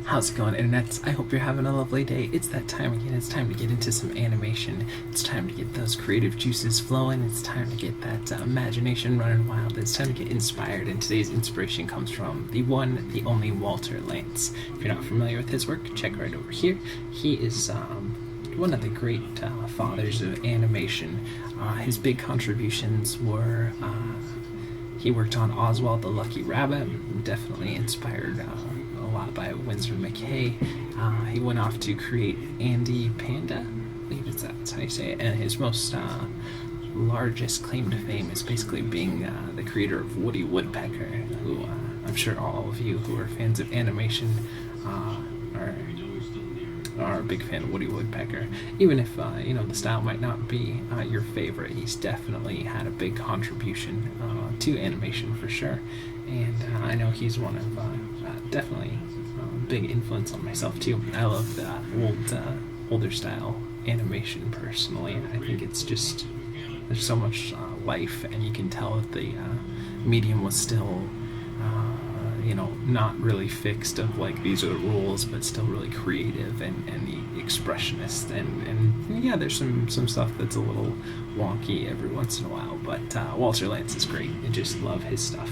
How's it going, internets? I hope you're having a lovely day. It's that time again. It's time to get into some animation. It's time to get those creative juices flowing. It's time to get that imagination running wild. It's time to get inspired. And today's inspiration comes from the one, the only Walter Lantz. If you're not familiar with his work, check right over here. He is one of the great fathers of animation. His big contributions were he worked on Oswald the Lucky Rabbit, definitely inspired a lot by Winsor McKay. He went off to create Andy Panda, I believe that's how you say it, and his most largest claim to fame is basically being the creator of Woody Woodpecker, who I'm sure all of you who are fans of animation are a big fan of Woody Woodpecker. Even if the style might not be your favorite, he's definitely had a big contribution to animation for sure. And I know he's one of definitely big influence on myself too. I love the older style animation personally. I think it's just there's so much life, and you can tell that the medium was still not really fixed of like these are the rules, but still really creative and the expressionist, and yeah, there's some stuff that's a little wonky every once in a while, but Walter Lantz is great. I just love his stuff.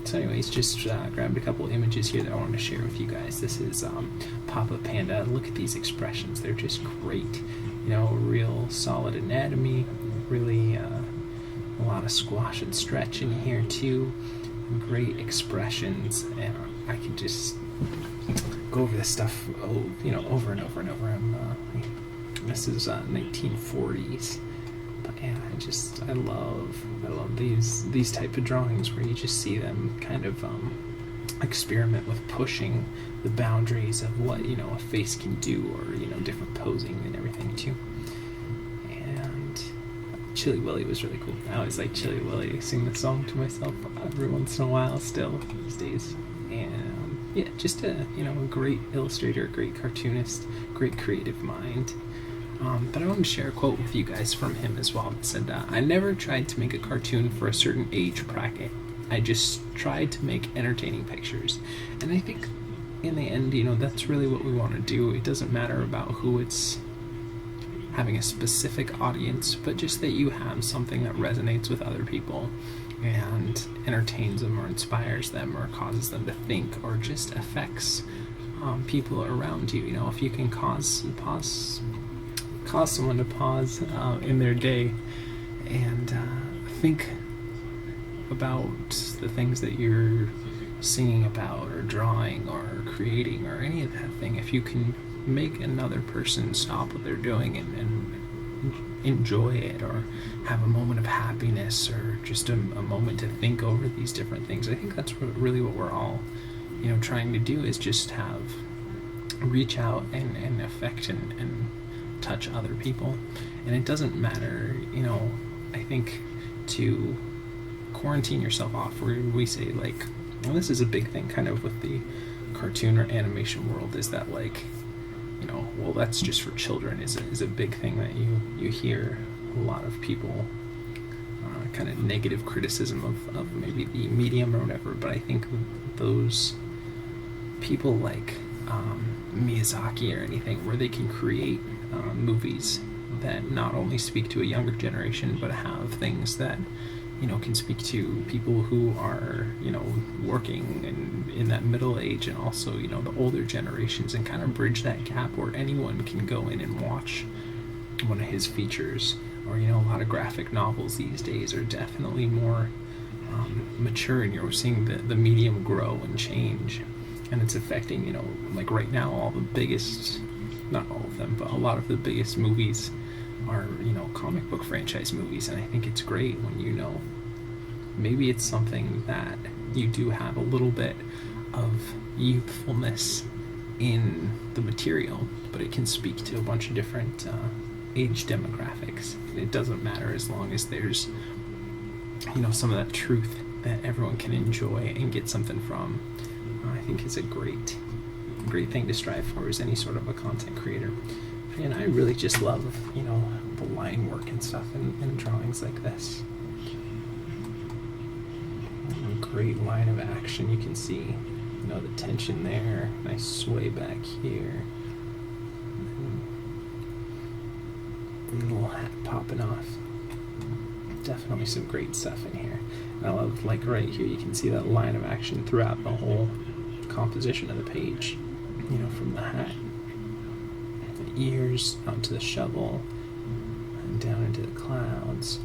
So anyways, just grabbed a couple images here that I wanted to share with you guys. This is Papa Panda. Look at these expressions, they're just great. Real solid anatomy, really a lot of squash and stretch in here too. Great expressions, and I can just go over this stuff over and over and over. This is 1940s, but yeah, I love these type of drawings where you just see them kind of experiment with pushing the boundaries of what a face can do, or different posing and everything too. And Chilly Willy was really cool. I always like Chilly Willy. I sing the song to myself every once in a while still these days. And yeah, just a great illustrator, great cartoonist, great creative mind. But I want to share a quote with you guys from him as well. It said, I never tried to make a cartoon for a certain age bracket. I just tried to make entertaining pictures. And I think in the end, that's really what we want to do. It doesn't matter about who it's having a specific audience, but just that you have something that resonates with other people and entertains them or inspires them or causes them to think or just affects people around you. If you can cause someone to pause in their day and think about the things that you're singing about or drawing or creating or any of that thing, if you can make another person stop what they're doing and enjoy it, or have a moment of happiness, or just a moment to think over these different things, I think that's really what we're all trying to do, is just reach out and affect and touch other people. And it doesn't matter, I think, to quarantine yourself off, where we say like, well, this is a big thing kind of with the cartoon or animation world, is that like, well, that's just for children is a big thing that you hear a lot of people kind of negative criticism of maybe the medium or whatever. But I think those people like Miyazaki or anything, where they can create movies that not only speak to a younger generation, but have things that can speak to people who are working in that middle age, and also the older generations, and kind of bridge that gap where anyone can go in and watch one of his features. Or a lot of graphic novels these days are definitely more mature, and you're seeing the medium grow and change, and it's affecting like right now all the biggest, not all of them, but a lot of the biggest movies are comic book franchise movies. And I think it's great when maybe it's something that you do have a little bit of youthfulness in the material, but it can speak to a bunch of different age demographics. It doesn't matter, as long as there's some of that truth that everyone can enjoy and get something from. I think it's a great thing to strive for as any sort of a content creator. And I really just love the line work and stuff in drawings like this. A great line of action you can see You know, the tension there, nice sway back here. Little hat popping off. Definitely some great stuff in here. And I love, like right here, you can see that line of action throughout the whole composition of the page. You know, from the hat, the ears, onto the shovel, and down into the clouds.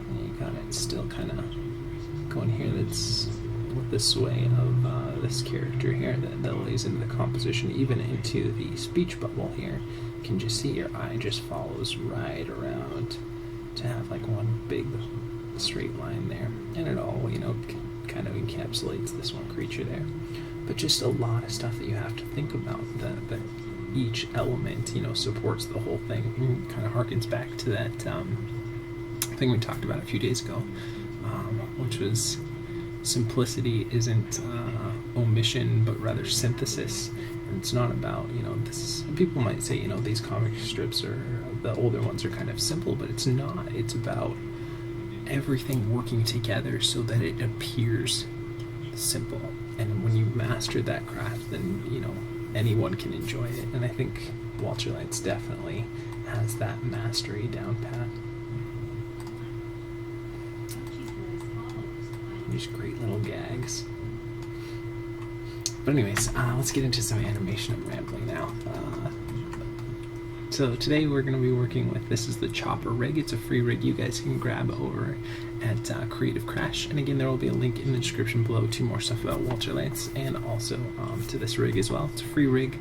And you got it still kind of going here. That's with the sway of this character here that lays into the composition, even into the speech bubble here. You can just see your eye just follows right around to have like one big straight line there, and it all, you know, kind of encapsulates this one creature there. But just a lot of stuff that you have to think about, that each element, you know, supports the whole thing. And kind of harkens back to that thing we talked about a few days ago, which was simplicity isn't omission, but rather synthesis. And it's not about, you know, this. People might say, you know, these comic strips or the older ones are kind of simple, but it's not. It's about everything working together so that it appears simple. And when you master that craft, then, you know, anyone can enjoy it. And I think Walter Lantz definitely has that mastery down pat. These great little gags. But anyways, let's get into some animation. I'm rambling now. So today we're going to be working with, this is the Chopper rig. It's a free rig you guys can grab over at Creative Crash. And again, there will be a link in the description below to more stuff about Walter Lantz, and also to this rig as well. It's a free rig.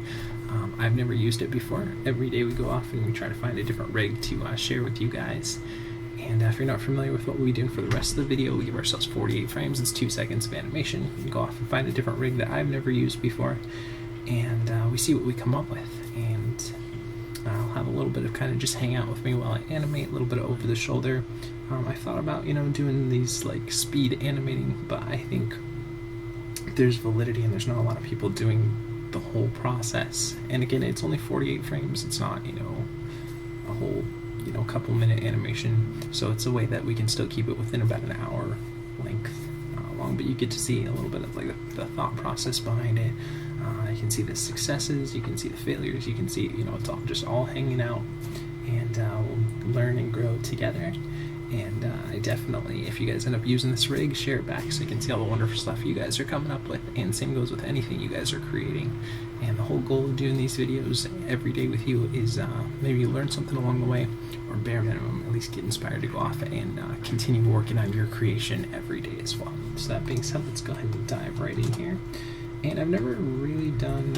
I've never used it before. Every day we go off and we try to find a different rig to share with you guys. And if you're not familiar with what we'll be doing for the rest of the video, we give ourselves 48 frames. It's 2 seconds of animation. We go off and find a different rig that I've never used before, and we see what we come up with. And I'll have a little bit of kind of just hang out with me while I animate, a little bit of over the shoulder. I thought about, you know, doing these like speed animating, but I think there's validity and there's not a lot of people doing the whole process. And again, it's only 48 frames. It's not, you know, a whole, you know, couple minute animation. So it's a way that we can still keep it within about an hour length long, but you get to see a little bit of like the thought process behind it. You can see the successes, you can see the failures, you can see, you know, it's all just all hanging out, and we'll learn and grow together. And I definitely, if you guys end up using this rig, share it back so you can see all the wonderful stuff you guys are coming up with. And same goes with anything you guys are creating. And the whole goal of doing these videos every day with you is maybe you learn something along the way, or bare minimum, at least get inspired to go off and continue working on your creation every day as well. So that being said, let's go ahead and dive right in here. And I've never really done,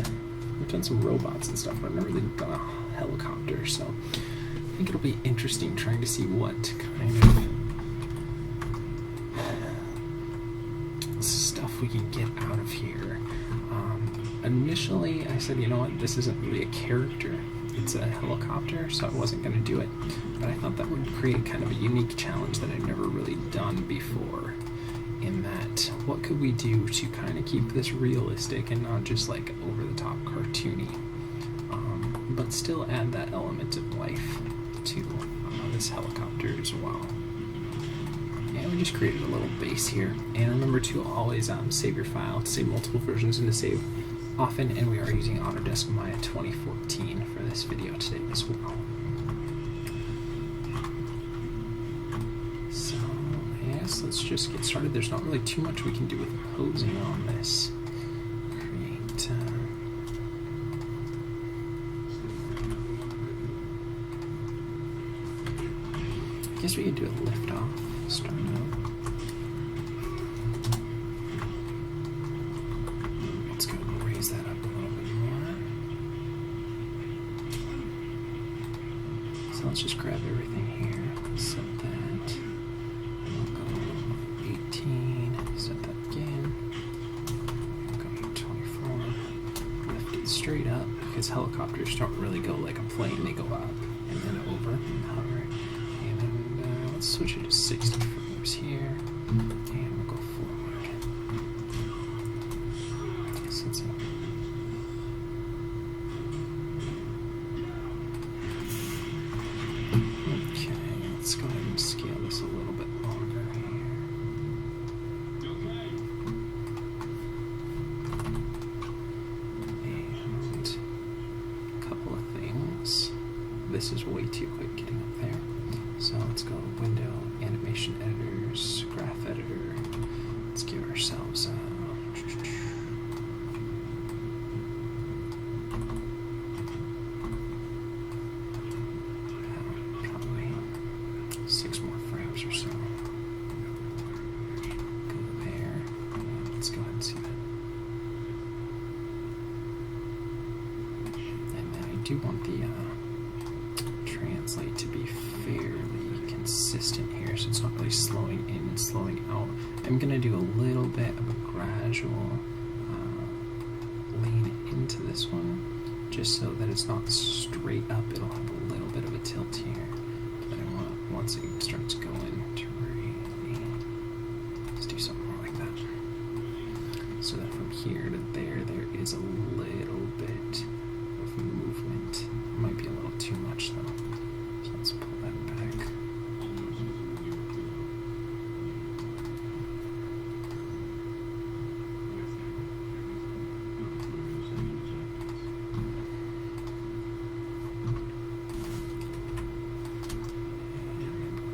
we've done some robots and stuff, but I've never really done a helicopter, so I think it'll be interesting trying to see what kind of stuff we can get out of here. Initially, I said, you know what, this isn't really a character, it's a helicopter, so I wasn't going to do it, but I thought that would create kind of a unique challenge that I'd never really done before. In that, what could we do to kind of keep this realistic and not just like over the top cartoony, but still add that element of life to this helicopter as well. And we just created a little base here. And remember to always save your file, to save multiple versions and to save often. And we are using Autodesk Maya 2014 for this video today as well. So let's just get started. There's not really too much we can do with posing on this. Create. I guess we could do a lift off. Start out. Let's go and raise that up a little bit more. So let's just grab everything here. Set that. Set that again. Go to 24. Lift it straight up, because helicopters don't really go like a plane, they go up and then over and hover. And then let's switch it to 60 frames here, and we'll go forward. So it's okay, let's go ahead and scale this a little bit longer here. this is way too quick getting up there. So let's go Window, Animation Editors, Graph Editor. Let's give ourselves probably 6 more frames or so. Go there. Let's go ahead and see that. And then I do want the translate to be fairly consistent here, so it's not really slowing in and slowing out. I'm going to do a little bit of a gradual lean into this one, just so that it's not straight up. It'll have a little bit of a tilt here. But I want, once it starts going, to really, let's do something more like that. So that from here to there is a little bit of movement. It might be a little too much though. So let's pull that back.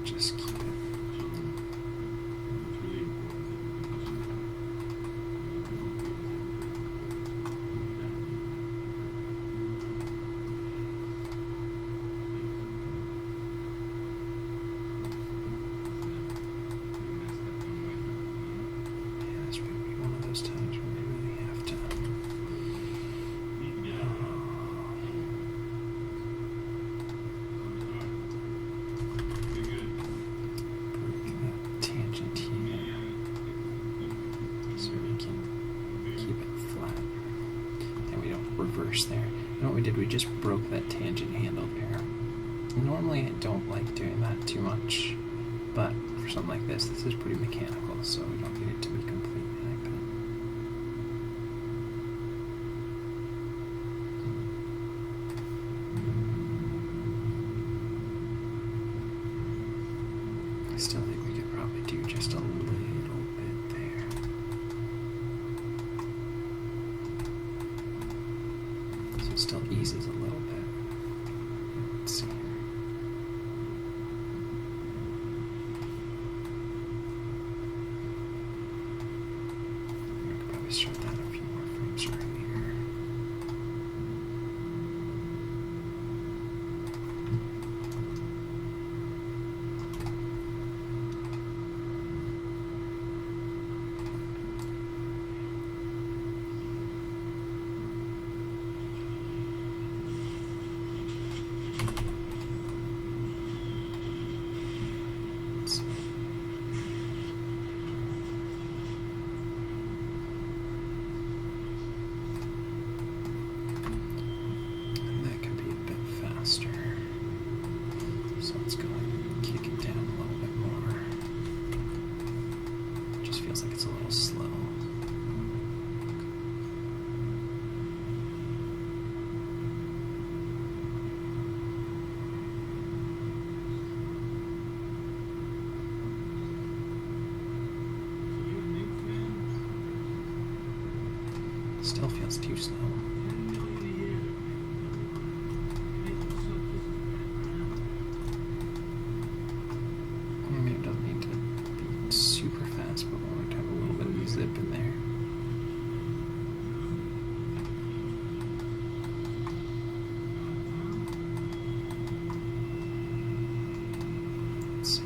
Just keep it. Times when we really have to break that tangent here so we can keep it flat and we don't reverse there. And what we did, we just broke that tangent handle there. Normally I don't like doing that too much, but for something like this, this is pretty mechanical, so we don't need it to be completely like that. I still think we could probably do just a little bit there. So it still eases a little bit. Let's see here. We could probably start that a few more frames right here. So let's go ahead and kick it down a little bit more. It just feels like it's a little slow. Still feels too slow. I mean, it doesn't need to be super fast, but we want to have a little bit of zip in there. Let's see.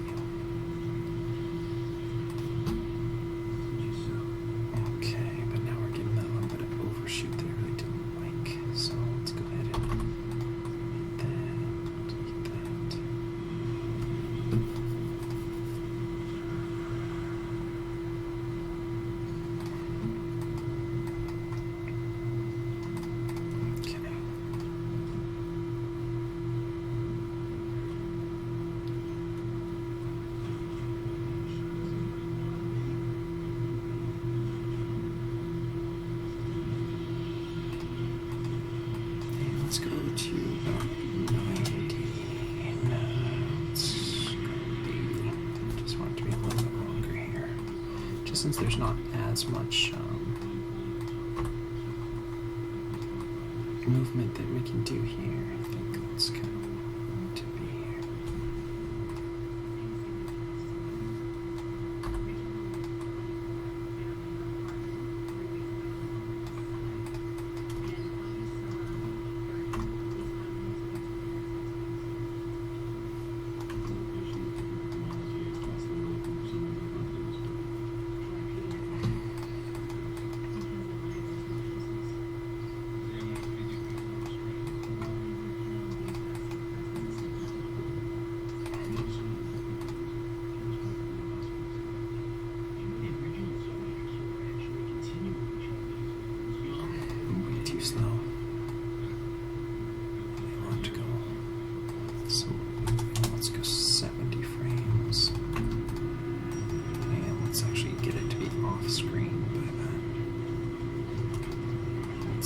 Okay, but now we're getting that little bit of overshoot that I really don't like. So let's go ahead and hit that. Let's go to about 90. No, let's go 80. Just want it to be a little bit longer here. Just since there's not as much movement that we can do here, I think that's kind of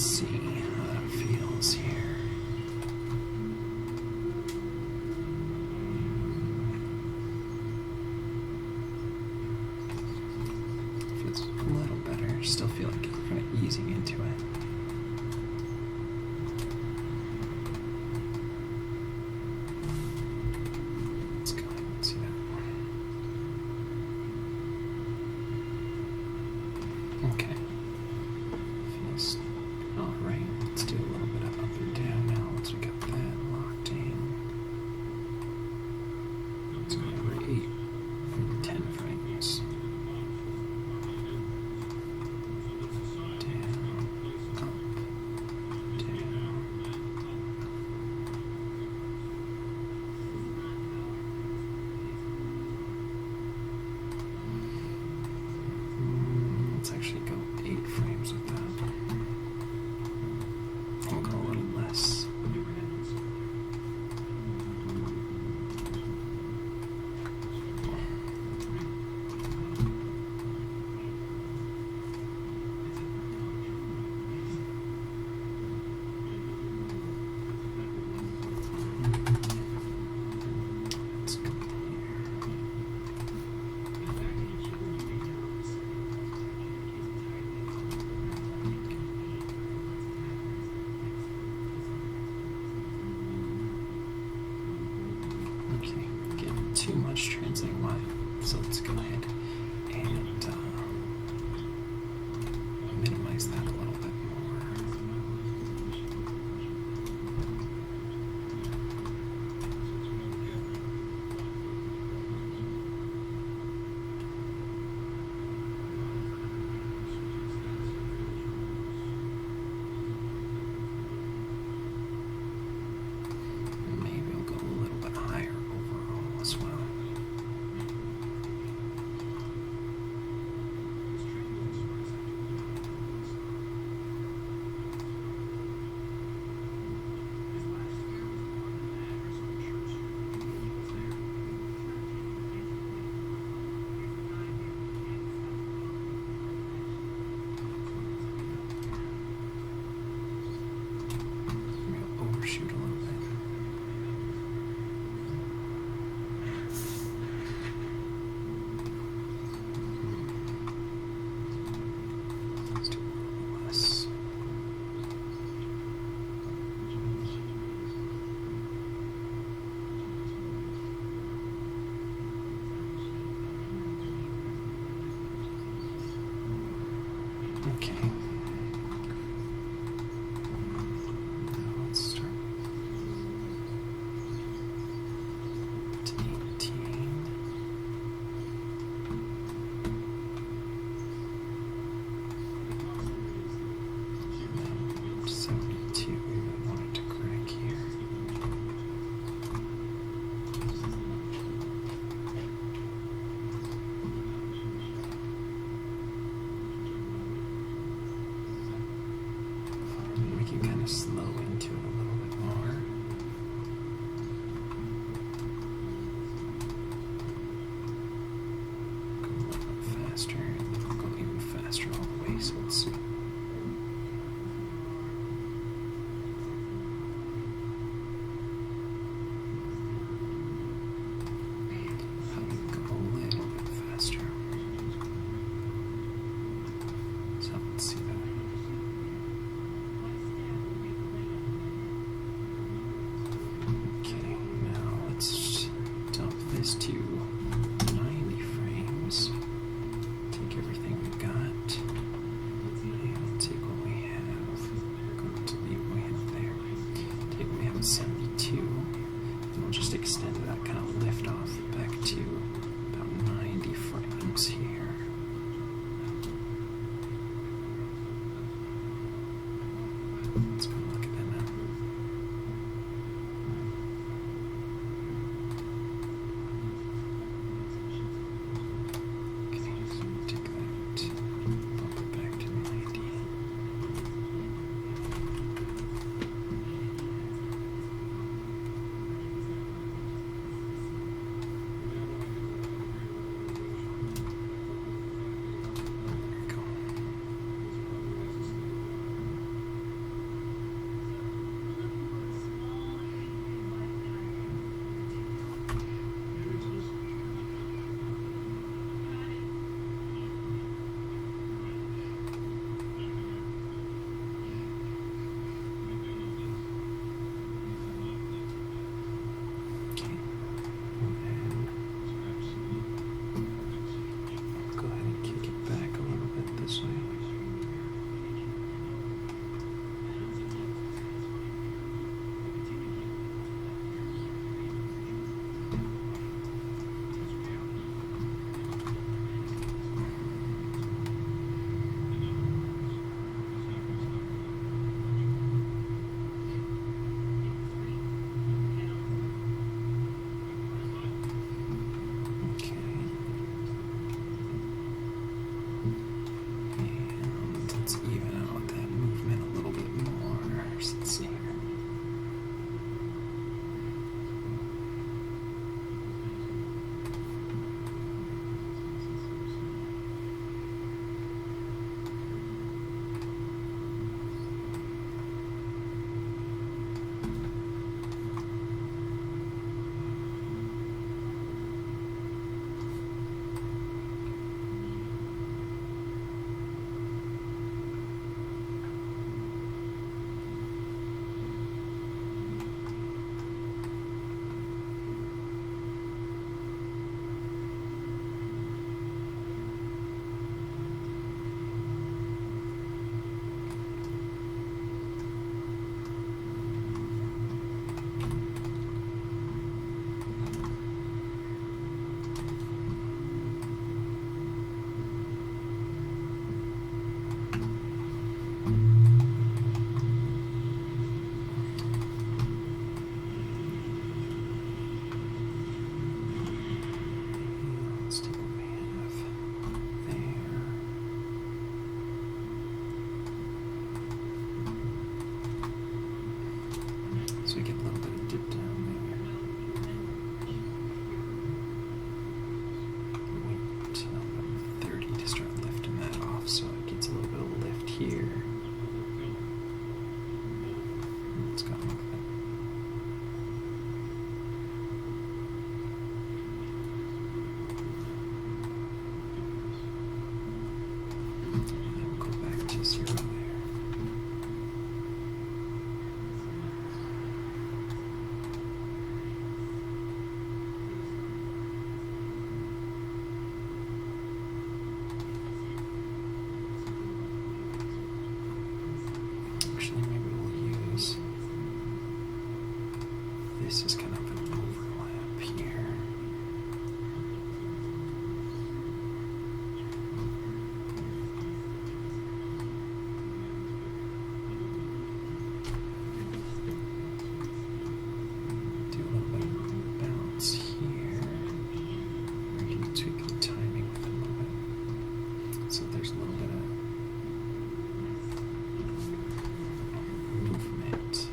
let's see how that feels here. Feels a little better. Still feel like you're kind of easing into it. Let's go ahead and see that. Okay. Feels alright. Let's do a little bit of up and down now once we got that locked in. Let's go over 8 and 10 frames. Let's actually go 8 frames with that. We'll go a little less. Let's go Okay, get too much translating line, so let's go ahead and minimize that a little bit more. Maybe we'll go a little bit higher overall as well. We'll overshoot a little bit. Let's do a little less. Okay. Now let's start to 18. Then 72. We really want it to crank here. We can kind of slow into it a little bit more. Go a little bit faster, and then we'll go even faster all the way, so let's see. How do we go a little bit faster? So let's see that. here. Let's go like that. And we'll go back to 0 there. Actually, maybe we'll use this is kind of an overlap here. Do a little bit of bounce here. We can tweak the timing with it a little bit. So there's a little bit of movement.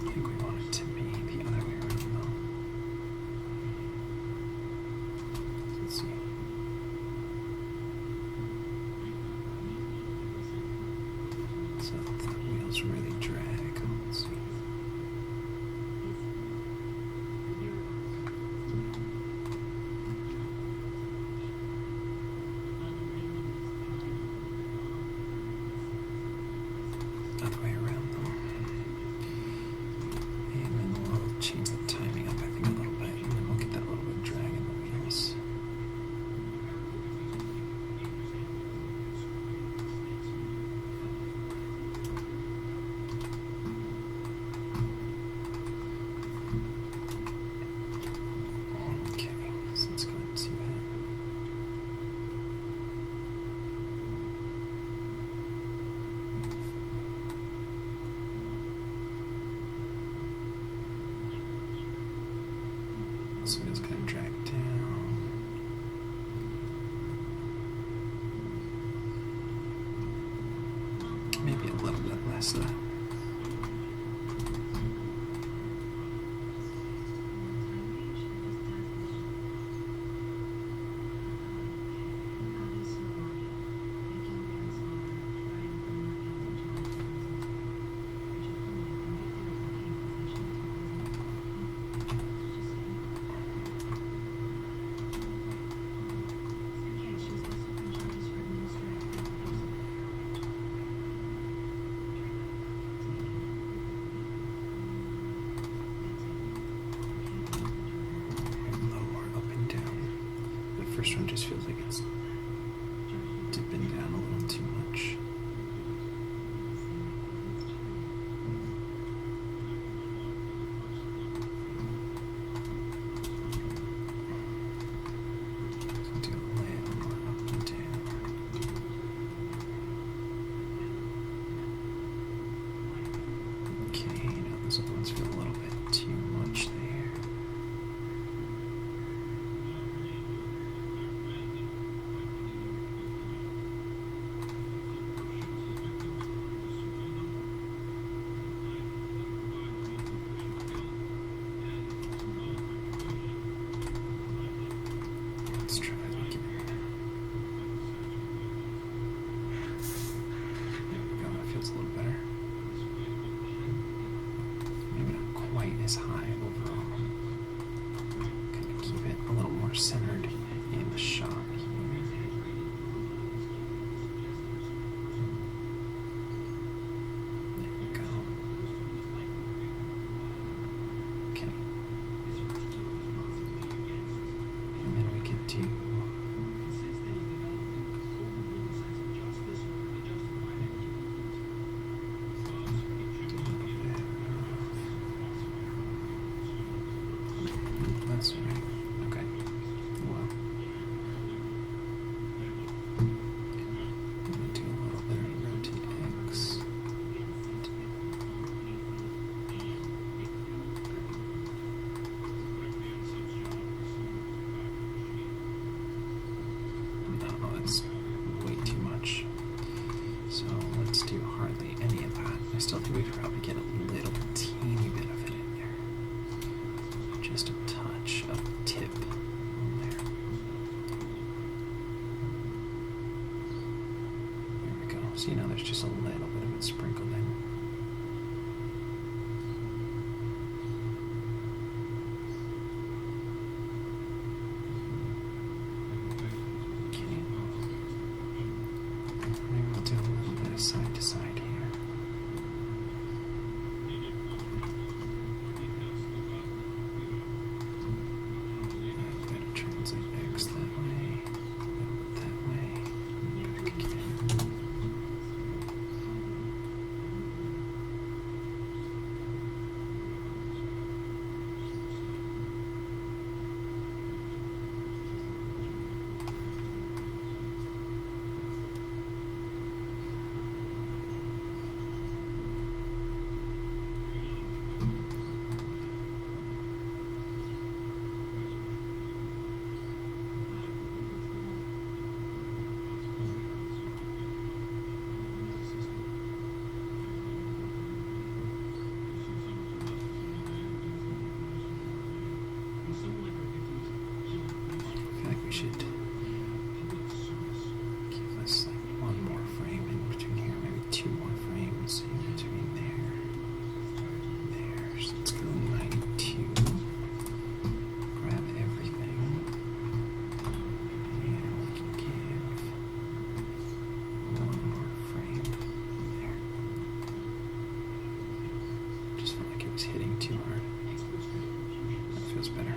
I think we want it to be the other way around though. Let's see. So the wheels really drag. Let's see. Other way around though. And then we'll change the timing up, I think, a little bit, and then we'll get that little bit of drag in the wheels. Okay, so let's go ahead and see that. So it's going to drag down. Maybe a little bit less of that. First one just feels like it's dipping down a little too much. So do a layout more up and down. Okay, now those other ones feel a little bit too much there. Let's try it again. There we go, that feels a little better. Maybe not quite as high overall. Kind of keep it a little more centered in the shot here. There we go. Okay. And then we could do that's right. Okay. Well. I'm gonna do a little bit of rotate X. No, that's way too much. So let's do hardly any of that. I still think we could probably get a little So, you know, there's just a little bit of it sprinkled in. Okay. Maybe we'll do a little bit of side to side here. Translate X that way, a little bit that way, and back again. Should give us like one more frame in between here, maybe two more frames in between there. So let's go 92. Grab everything. And we can give one more frame there. Just felt like it was hitting too hard. That feels better.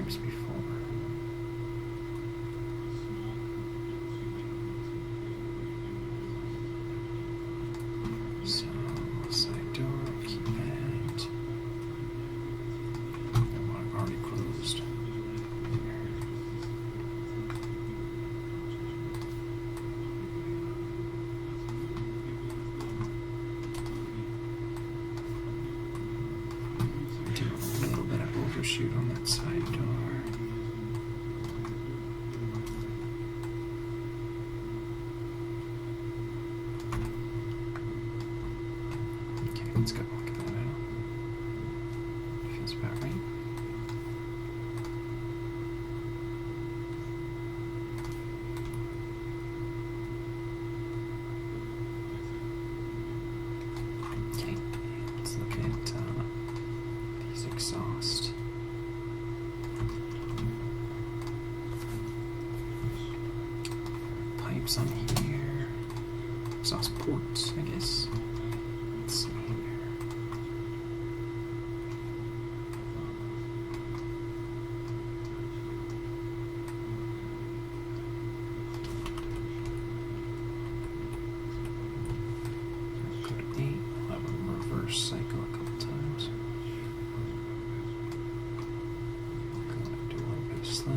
times before. So, side door, keep that. I've already closed. Do a little bit of overshoot on that side door. Okay, let's go look at that out. Feels about right. Okay, let's look at these exhaust. Pipes on here. Exhaust ports, I guess. Let's see here. Go to 8. I'll have a reverse cycle a couple times. Do a little bit of slow.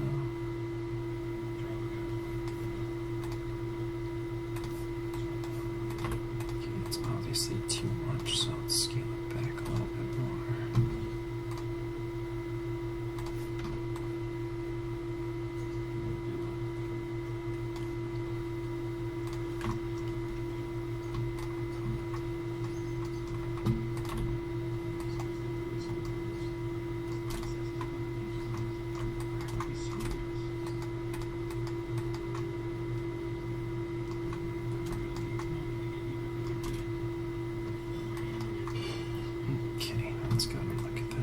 Okay, it's obviously too much, so let's scale it back a little bit more. Okay, let's go and look at that.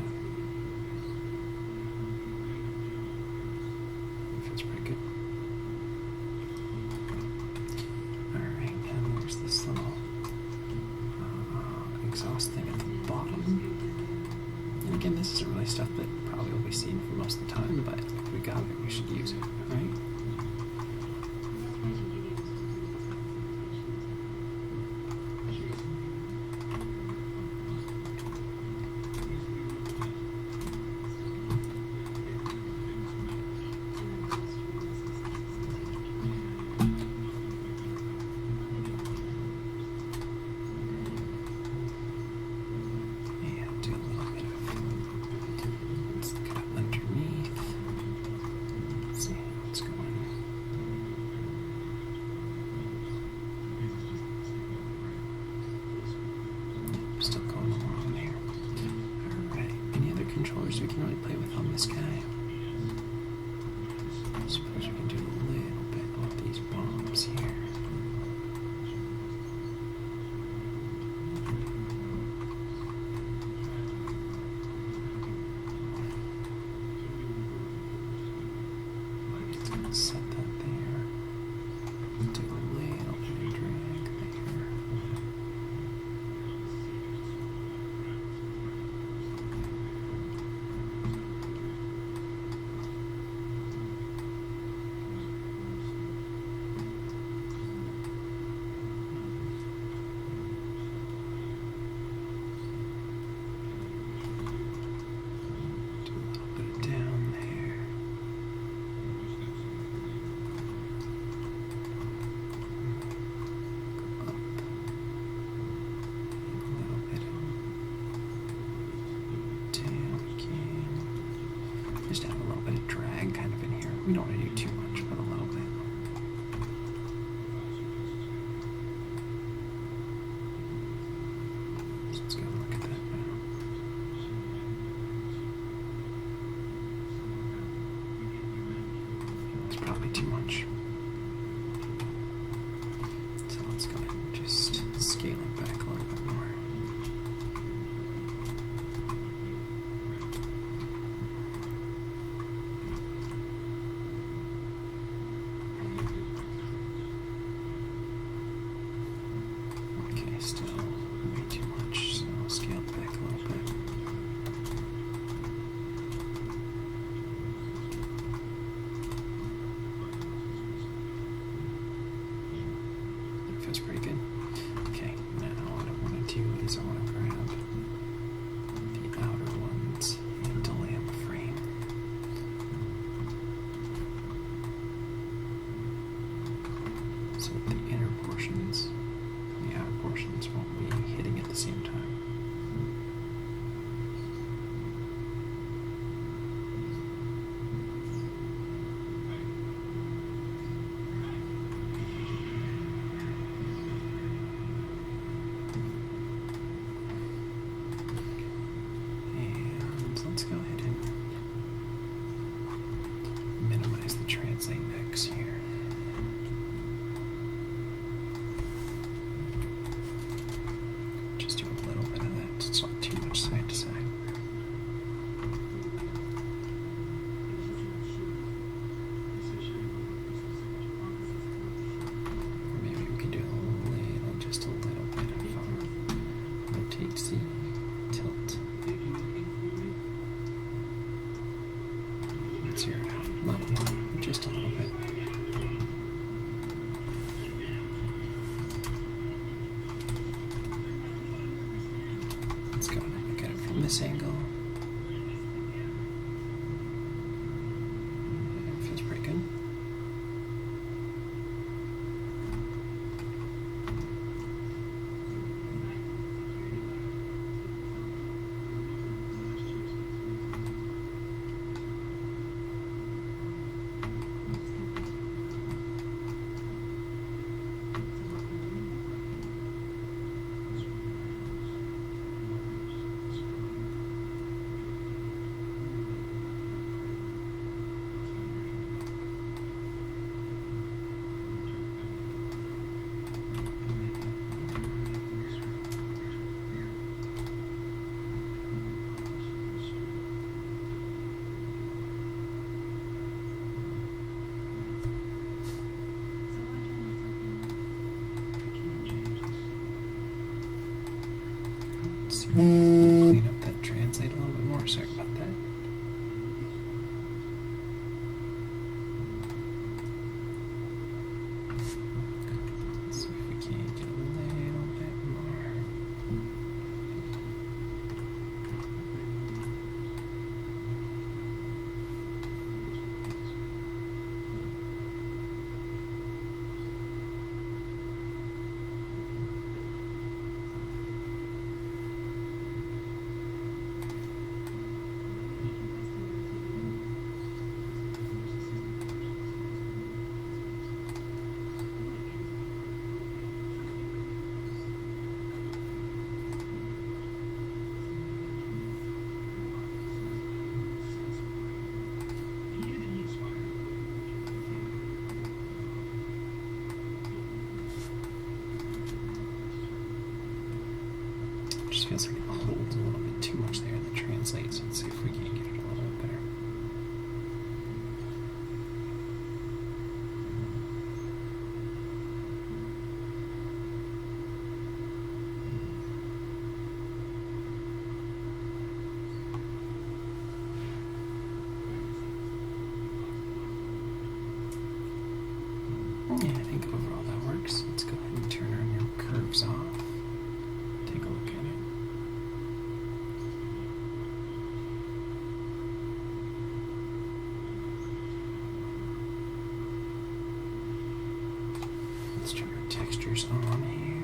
Feels pretty good. Alright, and there's this little exhaust thing at the bottom. And again, this isn't really stuff that probably will be seen for most of the time, but if we got it, we should use it, right? And do a little bit of, let's look it up underneath. Let's see what's going on. Still going along there. Alright, any other controllers we can really play with on this guy? I suppose we can do a little bit of these bombs here. It's going to set that there. Do a little bit of drag there. Do a little bit of down there. Up. A little bit down again. Just have a little bit of drag kind of in here. We don't want to do too much, but a little bit. So let's go look at that now. It's probably too much. So let's go ahead and just scale it back a little bit more. Okay, still way too much, so I'll scale it back a little bit. zero it out. Not a lot, just a little bit. Let's go and look at it from this angle. It feels pretty good. Clean up that translate a little bit more. Sorry about that. Let's see if we can get a little bit more. Just feels like it holds a little bit too much there in the translate, so let's see if we can get it a little bit better. Yeah, I think overall that works. Let's go ahead and turn our new curves off. Take a look at it. Let's turn our textures on here.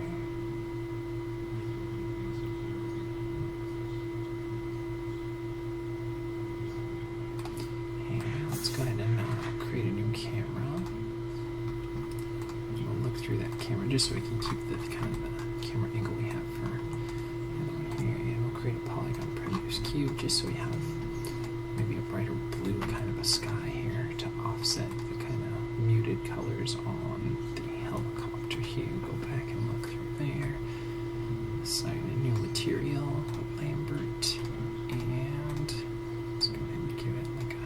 And let's go ahead and create a new camera. We'll look through that camera just so we can keep the kind of the camera angle we have for the other one here. And we'll create a polygon produce cube just so we have maybe a brighter blue kind of a sky here to offset the kind of muted colors on the helicopter here. Go back and look through there. Assign a new material, Lambert, and let's go ahead and give it like a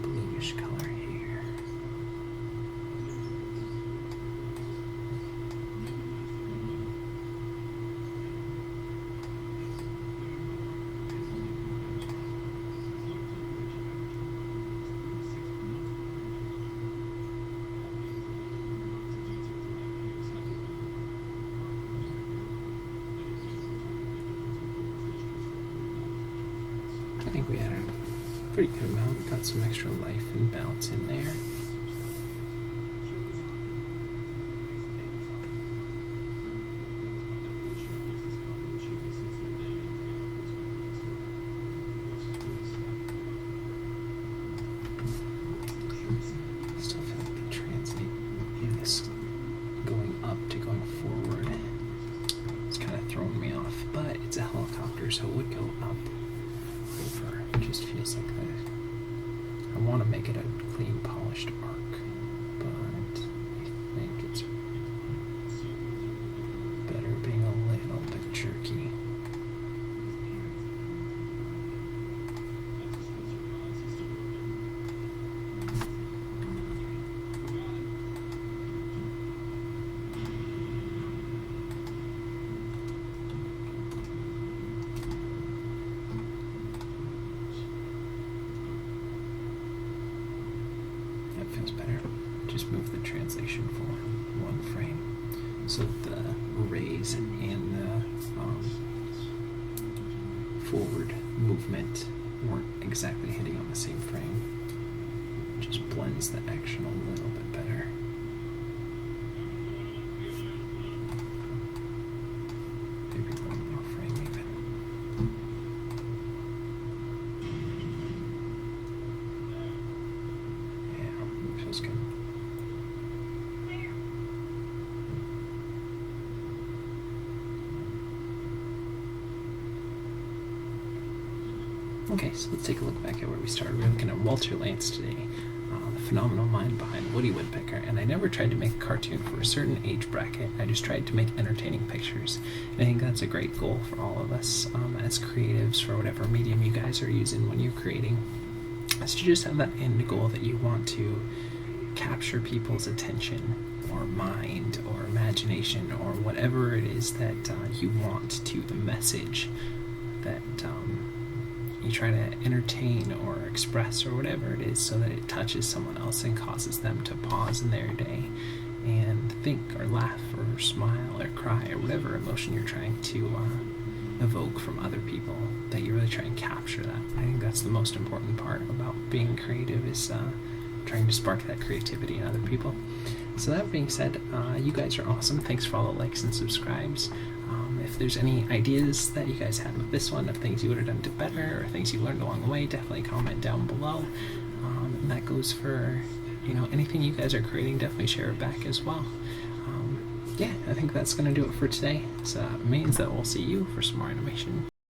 bluish color here. I think we had a pretty good amount. We got some extra life and bounce in there. Still feel like the translate in this going up to going forward, it's kind of throwing me off, but it's a helicopter, so it would go up over. It just feels like that. I want to make it a clean, polished arc, but I think it's better being a little bit jerky. feels better. Just move the translation forward 1 frame so that the rays and the forward movement weren't exactly hitting on the same frame. Just blends the action a little bit better. Maybe 1 more frame even. Yeah, feels good. Okay, so let's take a look back at where we started. We were looking at Walter Lantz today, the phenomenal mind behind Woody Woodpecker, and I never tried to make a cartoon for a certain age bracket. I just tried to make entertaining pictures. And I think that's a great goal for all of us as creatives, for whatever medium you guys are using when you're creating, is to just have that end goal that you want to capture people's attention or mind or imagination or whatever it is that you want to, the message that you try to entertain or express or whatever it is, so that it touches someone else and causes them to pause in their day and think or laugh or smile or cry or whatever emotion you're trying to evoke from other people, that you really try and capture that. I think that's the most important part about being creative, is trying to spark that creativity in other people. So that being said, you guys are awesome. Thanks for all the likes and subscribes. If there's any ideas that you guys had with this one, of things you would have done better, or things you learned along the way, definitely comment down below. And that goes for, anything you guys are creating, definitely share it back as well. Yeah, I think that's going to do it for today. So it means that we'll see you for some more animation